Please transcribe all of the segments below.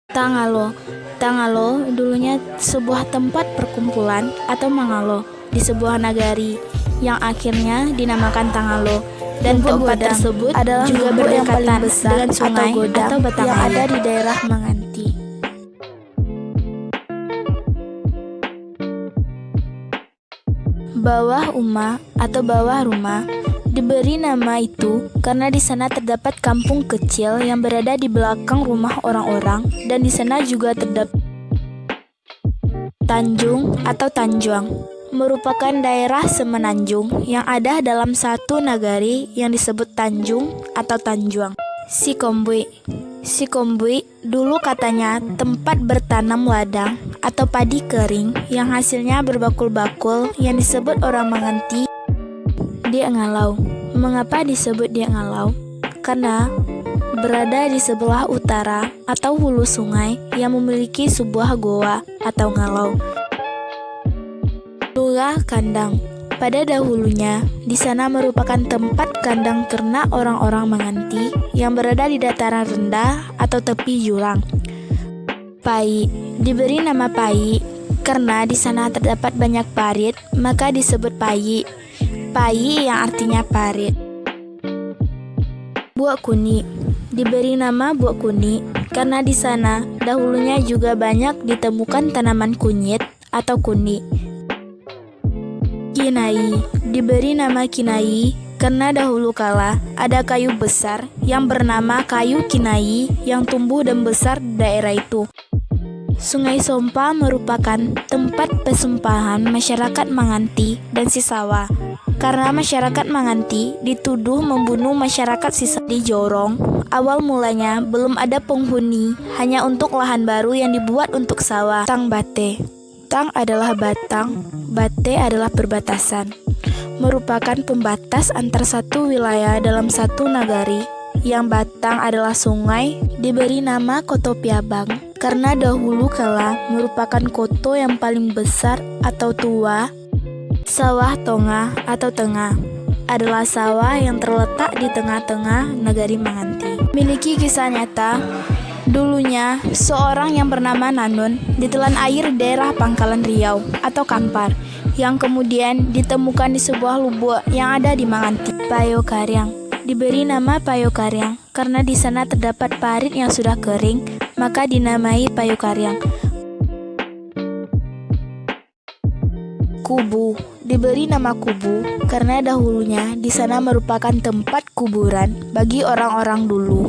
Tangalo. Tangalo dulunya sebuah tempat perkumpulan atau mangalo di sebuah nagari yang akhirnya dinamakan Tangalo. Dan tempat tersebut adalah juga berdekatan dengan sungai atau batang yang ada di daerah Manganti. Bawah Uma atau bawah rumah diberi nama itu karena di sana terdapat kampung kecil yang berada di belakang rumah orang-orang, dan di sana juga terdapat Tanjung atau Tanjuang, merupakan daerah semenanjung yang ada dalam satu nagari yang disebut Tanjung atau Tanjuang. Sikombui. Sikombui dulu katanya tempat bertanam ladang atau padi kering yang hasilnya berbakul-bakul yang disebut orang Manganti Dia Ngalau. Mengapa disebut Dia Ngalau? Karena berada di sebelah utara atau hulu sungai yang memiliki sebuah goa atau ngalau. Lula Kandang. Pada dahulunya, di sana merupakan tempat kandang ternak orang-orang Manganti yang berada di dataran rendah atau tepi jurang. Pai. Diberi nama Pai karena di sana terdapat banyak parit, maka disebut Pai. Pai yang artinya parit. Buak Kuni. Diberi nama Buak Kuni karena di sana dahulunya juga banyak ditemukan tanaman kunyit atau kuni. Kinai. Diberi nama Kinai karena dahulu kala ada kayu besar yang bernama kayu Kinai yang tumbuh dan besar di daerah itu. Sungai Sompa merupakan tempat pesumpahan masyarakat Manganti dan Sisawa karena masyarakat Manganti dituduh membunuh masyarakat Sisawa di Jorong. Awal mulanya belum ada penghuni, hanya untuk lahan baru yang dibuat untuk sawah. Tang Bate. Tang adalah batang, Bate adalah perbatasan, merupakan pembatas antar satu wilayah dalam satu nagari. Yang batang adalah sungai, diberi nama Koto Piabang karena dahulu kala merupakan koto yang paling besar atau tua. Sawah Tonga atau Tengah adalah sawah yang terletak di tengah-tengah negari Manganti. Memiliki kisah nyata. Dulunya, seorang yang bernama Nanun ditelan air di daerah Pangkalan Riau atau Kampar, yang kemudian ditemukan di sebuah lubuk yang ada di Manganti. Payo Karyang. Diberi nama Payo Karyang karena di sana terdapat parit yang sudah kering, maka dinamai Payo Karyang. Kubu. Diberi nama Kubu karena dahulunya di sana merupakan tempat kuburan bagi orang-orang dulu.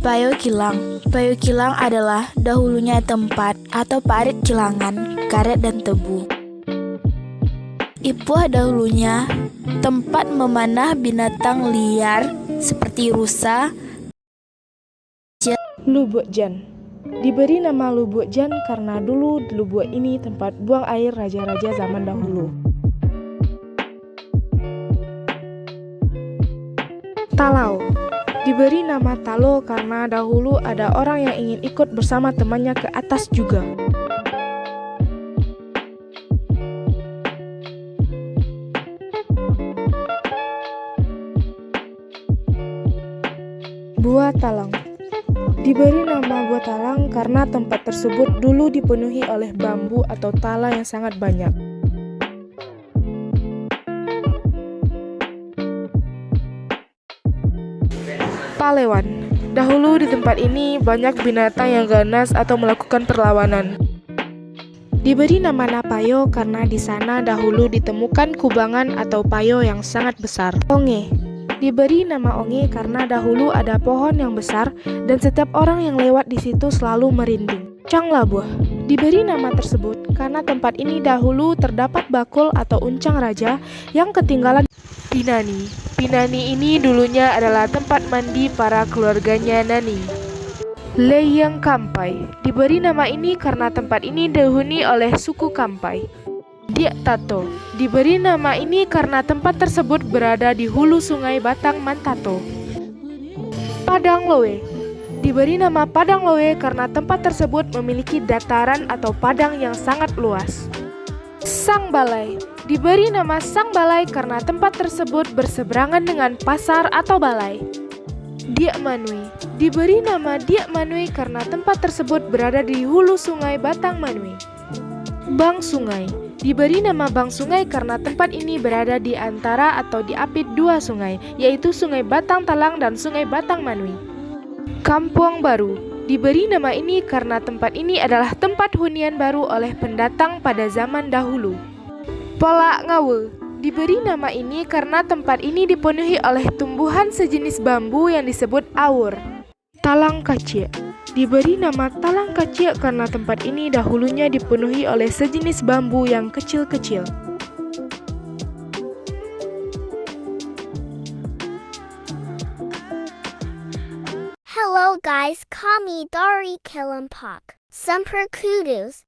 Payo Kilang. Payo Kilang adalah dahulunya tempat atau parit kilangan, karet dan tebu. Ipuh dahulunya tempat memanah binatang liar seperti rusa. Lubuk Jan. Diberi nama Lubuk Jan karena dulu di lubuk ini tempat buang air raja-raja zaman dahulu. Talau. Diberi nama Talo karena dahulu ada orang yang ingin ikut bersama temannya ke atas juga. Buah Talang. Diberi nama Buah Talang karena tempat tersebut dulu dipenuhi oleh bambu atau tala yang sangat banyak. Palewan. Dahulu di tempat ini banyak binatang yang ganas atau melakukan perlawanan. Diberi nama Napayo karena di sana dahulu ditemukan kubangan atau payo yang sangat besar. Onge. Diberi nama Onge karena dahulu ada pohon yang besar dan setiap orang yang lewat di situ selalu merinding. Canglabuh. Diberi nama tersebut karena tempat ini dahulu terdapat bakul atau uncang raja yang ketinggalan. Pinani. Pinani ini dulunya adalah tempat mandi para keluarganya Nani. Leyang Kampai. Diberi nama ini karena tempat ini dihuni oleh suku Kampai. Diak Tato. Diberi nama ini karena tempat tersebut berada di hulu sungai Batang Mantato. Padang Lowe. Diberi nama Padang Lowe karena tempat tersebut memiliki dataran atau padang yang sangat luas. Sang Balai. Diberi nama Sang Balai karena tempat tersebut berseberangan dengan pasar atau balai. Diak Manui diberi nama Diak Manui karena tempat tersebut berada di hulu sungai Batang Manui. Bank Sungai diberi nama Bank Sungai karena tempat ini berada di antara atau diapit dua sungai, yaitu Sungai Batang Talang dan Sungai Batang Manui. Kampung Baru diberi nama ini karena tempat ini adalah tempat hunian baru oleh pendatang pada zaman dahulu. Polak Ngawe diberi nama ini karena tempat ini dipenuhi oleh tumbuhan sejenis bambu yang disebut awur. Talang Kacik diberi nama Talang Kacik karena tempat ini dahulunya dipenuhi oleh sejenis bambu yang kecil-kecil. Hello guys, call me Dari Kalampak. Sumper kudos.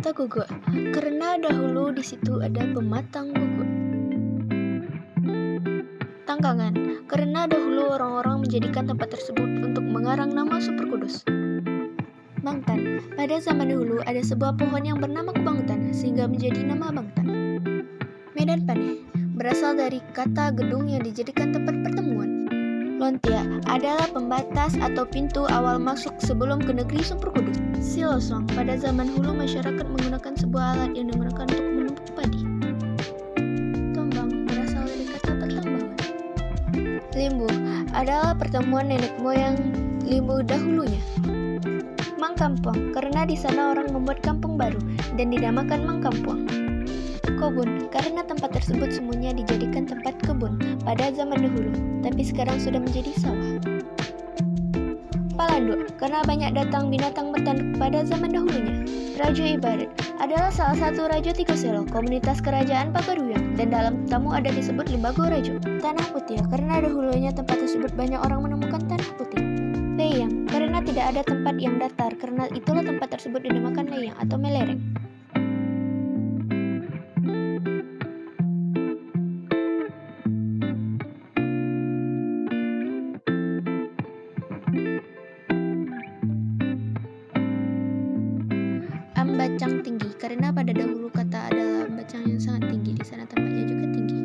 Tak gugur, karena dahulu di situ ada pematang gugur. Tangkangan, karena dahulu orang-orang menjadikan tempat tersebut untuk mengarang nama super kudus. Bangtan, pada zaman dahulu ada sebuah pohon yang bernama Kubangtan sehingga menjadi nama Bangtan. Medan Paneh, berasal dari kata gedung yang dijadikan tempat pertemuan. Lontia adalah pembatas atau pintu awal masuk sebelum ke negeri Super Kudus. Silosong, pada zaman dahulu masyarakat menggunakan sebuah alat yang digunakan untuk menumpuk padi. Tombang berasal dari kata pertambangan. Limbu adalah pertemuan nenek moyang Limbu dahulunya. Mangkampuang, karena di sana orang membuat kampung baru dan dinamakan Mangkampuang. Kebun, karena tempat tersebut semuanya dijadikan tempat kebun pada zaman dahulu, tapi sekarang sudah menjadi sawah. Palanduk, karena banyak datang binatang bertanduk pada zaman dahulunya. Raja Ibadat adalah salah satu raja Tiga Selo, komunitas kerajaan Pagaruyang, dan dalam tamu ada disebut Limbago Rajo. Tanah Putih, karena dahulunya tempat tersebut banyak orang menemukan tanah putih. Leyang, karena tidak ada tempat yang datar, karena itulah tempat tersebut dinamakan leyang atau melereng. Ambacang tinggi, karena pada dahulu kata adalah ambacang yang sangat tinggi, di sana tempatnya juga tinggi.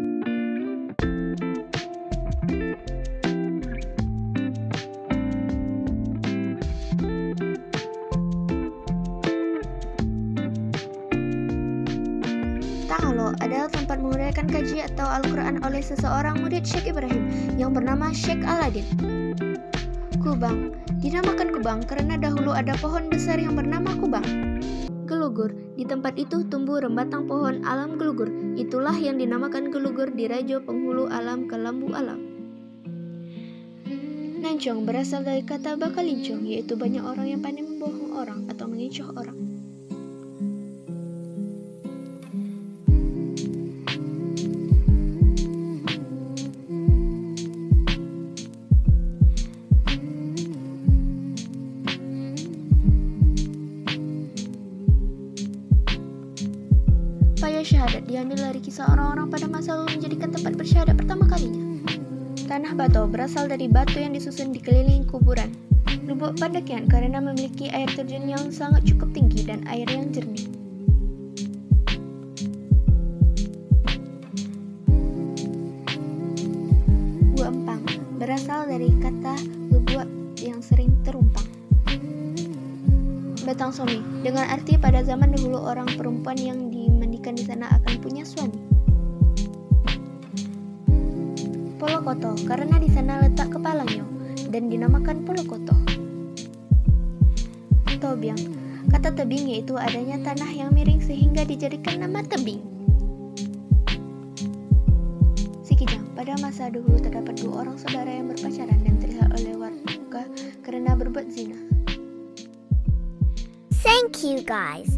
Ta'alo adalah tempat menguraikan kaji atau Al-Quran oleh seseorang murid Syekh Ibrahim yang bernama Syekh Aladin. Kubang dinamakan Kubang karena dahulu ada pohon besar yang bernama Kubang. Gelugur, di tempat itu tumbuh rembatang pohon alam gelugur. Itulah yang dinamakan gelugur di Rajo Penghulu Alam Kelambu Alam. Nancong berasal dari kata bakalincong, yaitu banyak orang yang pandai membohong orang atau mengecoh orang. Paya syahadat diambil dari kisah orang-orang pada masa lalu menjadikan tempat bersyahadat pertama kalinya. Tanah Bato berasal dari batu yang disusun di keliling kuburan. Lubuk Pandakian karena memiliki air terjun yang sangat cukup tinggi dan air yang jernih. Gua Empang berasal dari kata lubuk yang sering terumpang. Batang Somi dengan arti pada zaman dahulu orang perempuan yang dimandikan di sana akan punya suami. Polokoto karena di sana letak kepalanya dan dinamakan Polokoto. Tobiang, kata tebing yaitu adanya tanah yang miring sehingga dijadikan nama tebing. Sikijang, pada masa dahulu terdapat dua orang saudara yang berpacaran dan terlihat oleh berbuat zina. Thank you guys.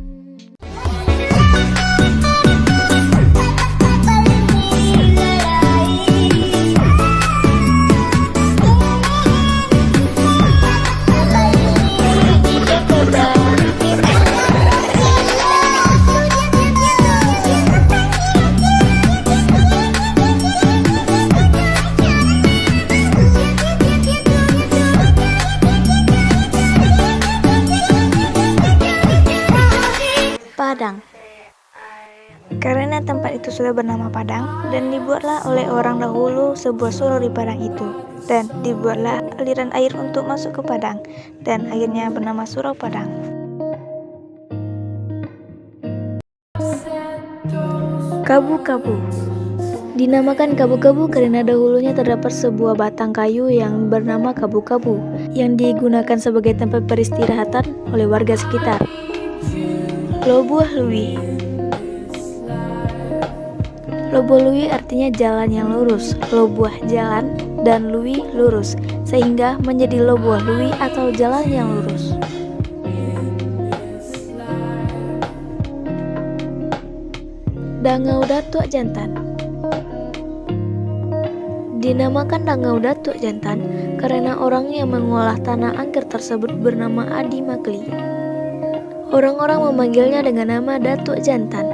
Padang. Karena tempat itu sudah bernama Padang dan dibuatlah oleh orang dahulu sebuah surau di Padang itu, dan dibuatlah aliran air untuk masuk ke Padang, dan akhirnya bernama Surau Padang. Kabu-kabu. Dinamakan kabu-kabu karena dahulunya terdapat sebuah batang kayu yang bernama kabu-kabu yang digunakan sebagai tempat peristirahatan oleh warga sekitar. Lobuah Lui. Lobuah Lui artinya jalan yang lurus, lobuah jalan, dan lui lurus, sehingga menjadi Lobuah Lui atau jalan yang lurus. Dangau Datuk Jantan. Dinamakan Dangau Datuk Jantan karena orang yang mengolah tanah angker tersebut bernama Adi Makli. Orang-orang memanggilnya dengan nama Datuk Jantan,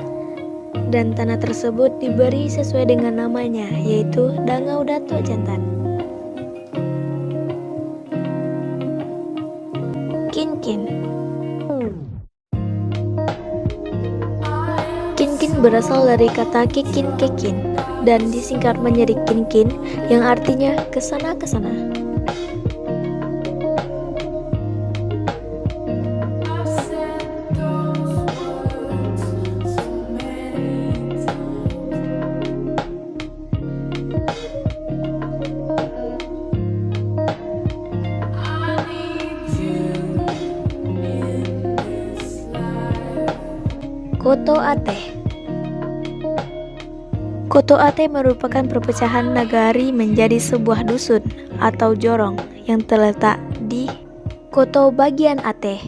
dan tanah tersebut diberi sesuai dengan namanya, yaitu Dangau Datuk Jantan. Kinkin. Kinkin berasal dari kata kikin kekin dan disingkat menjadi kinkin yang artinya kesana-kesana. Koto Ateh. Koto Ateh merupakan perpecahan nagari menjadi sebuah dusun atau jorong yang terletak di Koto bagian Ateh.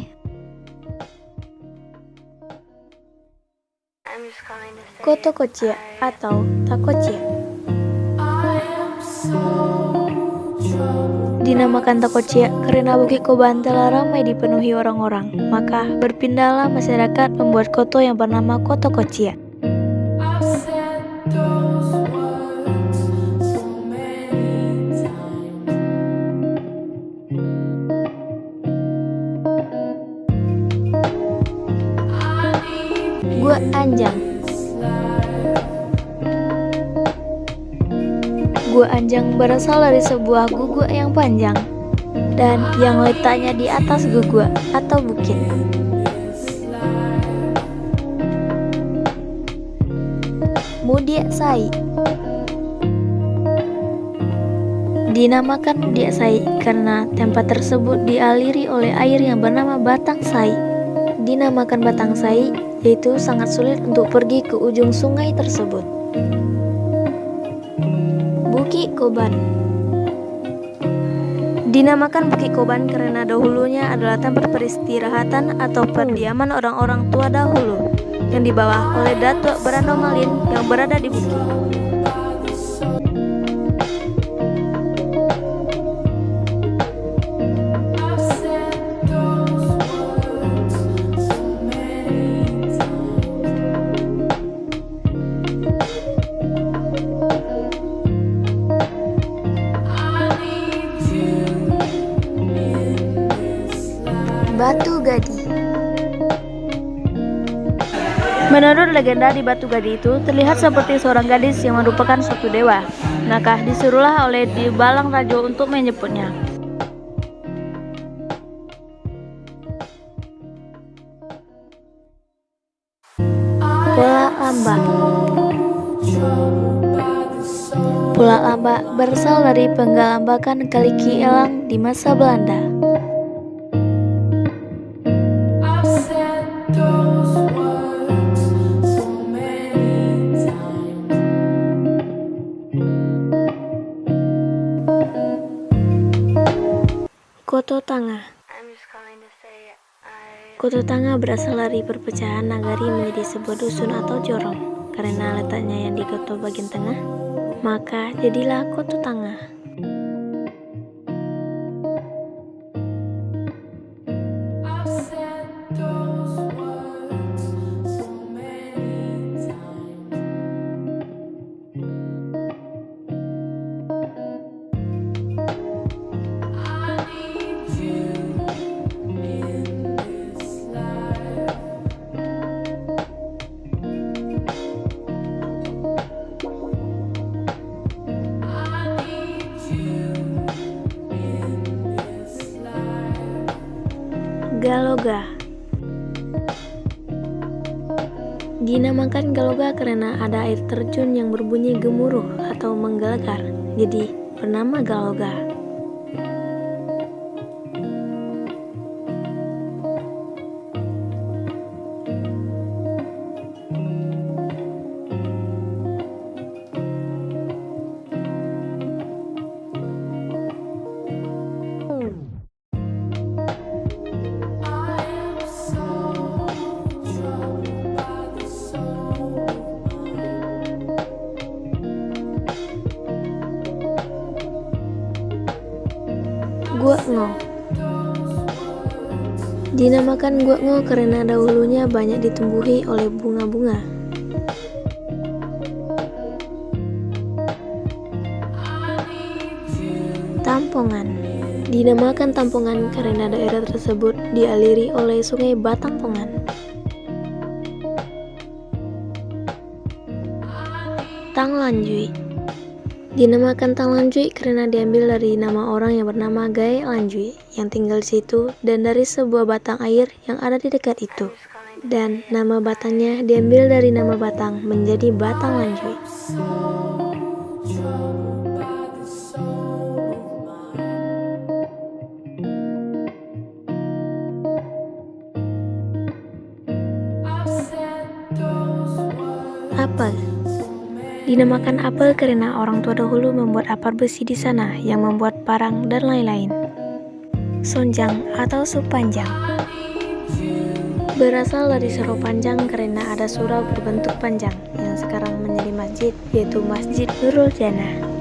Koto Kocia atau Takocia. Dinamakan Takocia karena Bukit Koban telah ramai dipenuhi orang-orang, maka berpindahlah masyarakat membuat koto yang bernama Koto Kocia. Gua Anjang. Gua Anjang berasal dari sebuah guguk yang panjang dan yang letaknya di atas guguk atau bukit. Mudiak Sai. Dinamakan Mudiak Sai karena tempat tersebut dialiri oleh air yang bernama Batang Sai. Dinamakan Batang Sai yaitu sangat sulit untuk pergi ke ujung sungai tersebut. Bukit Koban. Dinamakan Bukit Koban karena dahulunya adalah tempat peristirahatan atau perdiaman orang-orang tua dahulu yang dibawa oleh Datuk Berando Malin yang berada di bukit. Batu Gadi. Menurut legenda di Batu Gadi itu terlihat seperti seorang gadis yang merupakan suatu dewa. Maka disuruhlah oleh Di Balang Rajo untuk menyebutnya. Pulau Lambak. Pulau Lambak berasal dari penggalambakan Kali Ki Elang di masa Belanda. Koto Tangah. Kota Tangah berasal dari perpecahan nagari menjadi sebuah dusun atau jorong. Karena letaknya yang di kota bagian tengah, maka jadilah Kota Tangah. Galoga. Dinamakan Galoga karena ada air terjun yang berbunyi gemuruh atau menggelegar, jadi bernama Galoga. Guakngo. Dinamakan Guakngo karena dahulunya banyak ditumbuhi oleh bunga-bunga. Tampongan. Dinamakan Tampongan karena daerah tersebut dialiri oleh Sungai Batampongan. Tanglanjui. Dinamakan Tanglanjui karena diambil dari nama orang yang bernama Gai Lanjui yang tinggal di situ dan dari sebuah batang air yang ada di dekat itu. Dan nama batangnya diambil dari nama batang menjadi Batang Lanjui. Apel. Dinamakan apel karena orang tua dahulu membuat apar besi di sana yang membuat parang dan lain-lain. Sonjang atau Supanjang. Berasal dari surau panjang karena ada surau berbentuk panjang yang sekarang menjadi masjid, yaitu Masjid Nurul Jannah.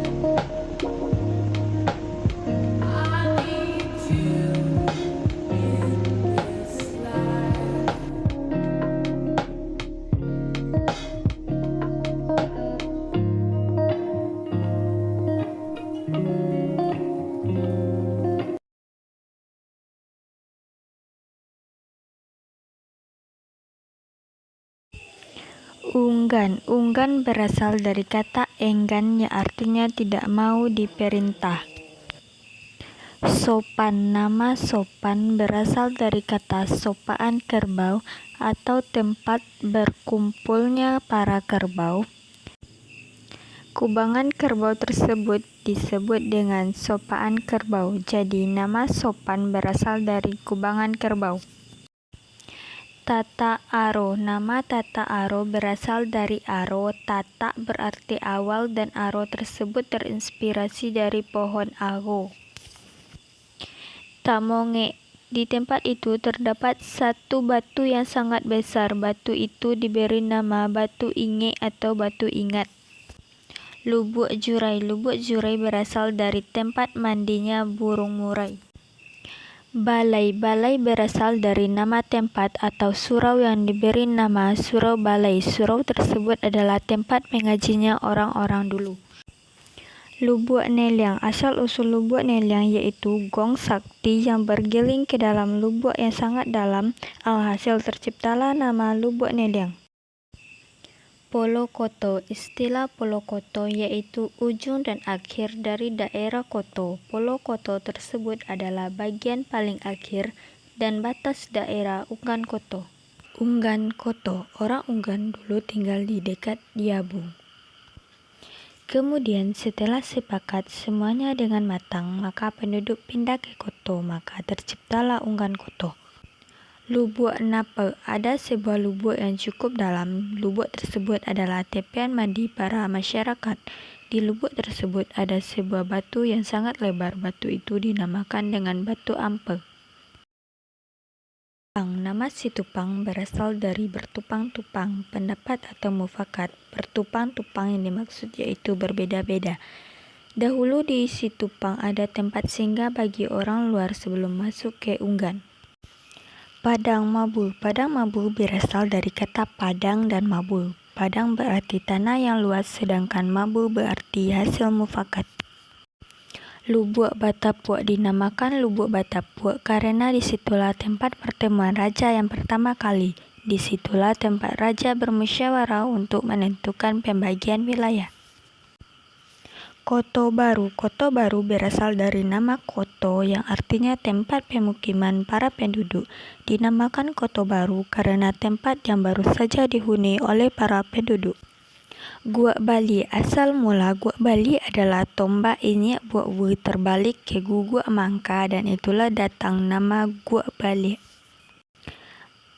Unggan. Unggan berasal dari kata enggan yang artinya tidak mau diperintah. Sopan. Nama sopan berasal dari kata sopaan kerbau atau tempat berkumpulnya para kerbau. Kubangan kerbau tersebut disebut dengan sopaan kerbau. Jadi nama sopan berasal dari kubangan kerbau. Tata aro. Nama tata aro berasal dari aro. Tata berarti awal dan aro tersebut terinspirasi dari pohon aro. Tamonge. Di tempat itu terdapat satu batu yang sangat besar. Batu itu diberi nama Batu Inge atau Batu Ingat. Lubuk Jurai. Lubuk Jurai berasal dari tempat mandinya burung murai. Balai. Balai berasal dari nama tempat atau surau yang diberi nama Surau Balai. Surau tersebut adalah tempat mengajinya orang-orang dulu. Lubuk Neliang. Asal-usul lubuk Neliang yaitu gong sakti yang bergiling ke dalam lubuk yang sangat dalam. Alhasil terciptalah nama Lubuk Neliang. Polokoto. Istilah Polokoto yaitu ujung dan akhir dari daerah koto. Polokoto tersebut adalah bagian paling akhir dan batas daerah Unggan Koto. Unggan Koto. Orang Unggan dulu tinggal di dekat Diabung. Kemudian setelah sepakat semuanya dengan matang, maka penduduk pindah ke Koto, maka terciptalah Unggan Koto. Lubuk Nape. Ada sebuah lubuk yang cukup dalam. Lubuk tersebut adalah tepian mandi para masyarakat. Di lubuk tersebut ada sebuah batu yang sangat lebar. Batu itu dinamakan dengan Batu Ampe. Nama Situpang berasal dari bertupang-tupang. Pendapat atau mufakat, bertupang-tupang yang dimaksud yaitu berbeda-beda. Dahulu di Situpang ada tempat singgah bagi orang luar sebelum masuk ke Unggan. Padang Mabul. Padang Mabul berasal dari kata padang dan mabul. Padang berarti tanah yang luas, sedangkan mabul berarti hasil mufakat. Lubuk Batapuak dinamakan Lubuk Batapuak karena disitulah tempat pertemuan raja yang pertama kali. Disitulah tempat raja bermusyawarah untuk menentukan pembagian wilayah. Koto Baru. Koto Baru berasal dari nama Koto yang artinya tempat pemukiman para penduduk. Dinamakan Koto Baru karena tempat yang baru saja dihuni oleh para penduduk. Guak Bali. Asal mula Guak Bali adalah tombak inyek buat W terbalik ke guguak mangka dan itulah datang nama Guak Bali.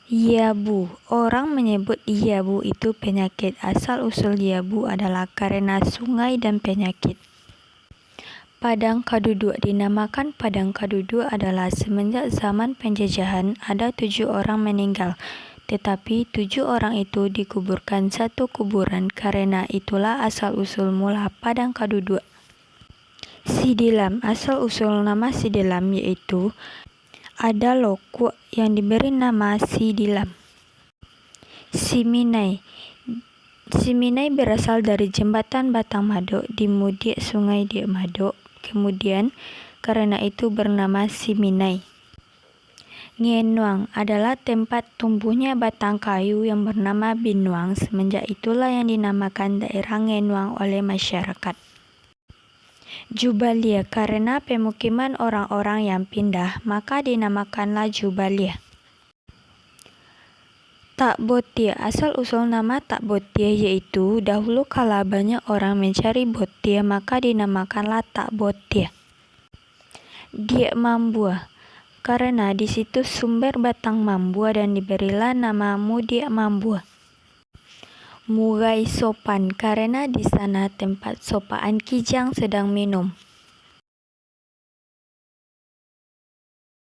Yabu. Orang menyebut Yabu itu penyakit. Asal usul Yabu adalah karena sungai dan penyakit. Padang Kaduduk. Dinamakan Padang Kaduduk adalah semenjak zaman penjajahan ada 7 orang meninggal. Tetapi 7 orang itu dikuburkan satu kuburan, karena itulah asal-usul mula Padang Kaduduk. Sidilam. Asal-usul nama Sidilam yaitu ada lokuk yang diberi nama Sidilam. Siminai. Siminai berasal dari jembatan Batang Madok di Mudik Sungai Diek Madok. Kemudian karena itu bernama Siminai. Ngenuang adalah tempat tumbuhnya batang kayu yang bernama binuang. Semenjak itulah yang dinamakan daerah Ngenuang oleh masyarakat. Jubalia. Karena pemukiman orang-orang yang pindah, maka dinamakanlah Jubalia. Tak Botia. Asal-usul nama Tak Botia yaitu dahulu kala banyak orang mencari botia, maka dinamakanlah Tak Botia. Diek Mambua. Karena di situ sumber batang mambua dan diberilah nama Mudiak Mambua. Murai Sopan. Karena di sana tempat sopaan kijang sedang minum.